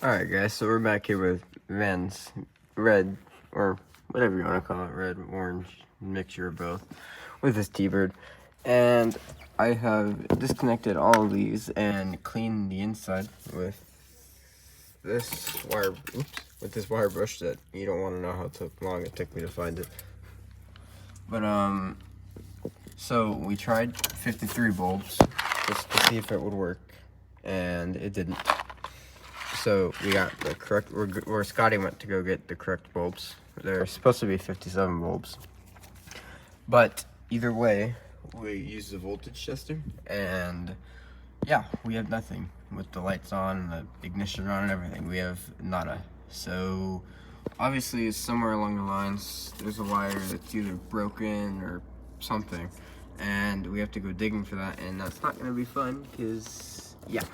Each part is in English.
Alright guys, so we're back here with Van's red, or whatever you want to call it, red, orange, mixture of both, with this T-Bird. And I have disconnected all of these and cleaned the inside with this wire brush that you don't want to know how long it took me to find it. But so we tried 53 bulbs just to see if it would work, and it didn't. So we got the correct, where Scotty went to go get the correct bulbs. They're supposed to be 57 bulbs. But either way, we used the voltage tester, and yeah, we have nothing. With the lights on, and the ignition on, and everything, we have nada. So obviously somewhere along the lines, there's a wire that's either broken or something, and we have to go digging for that, and that's not gonna be fun, because yeah.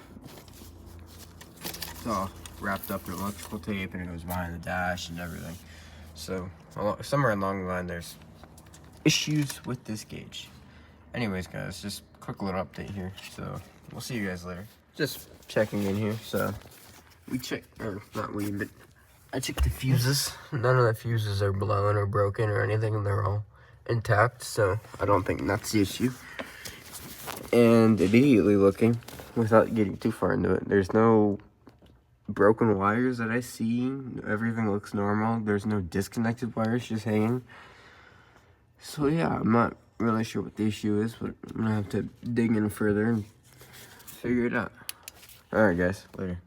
All wrapped up in electrical tape, and it goes behind the dash and everything. So somewhere along the line there's issues with this gauge. Anyways guys, just quick little update here, so we'll see you guys later. Just checking in here. So we checked, or not we, but I checked the fuses. None of the fuses are blown or broken or anything, and they're all intact, so I don't think that's the issue. And immediately looking, without getting too far into it, there's no broken wires that I see. Everything looks normal. There's no disconnected wires just hanging. So yeah, I'm not really sure what the issue is, but I'm gonna have to dig in further and figure it out. Alright guys, later.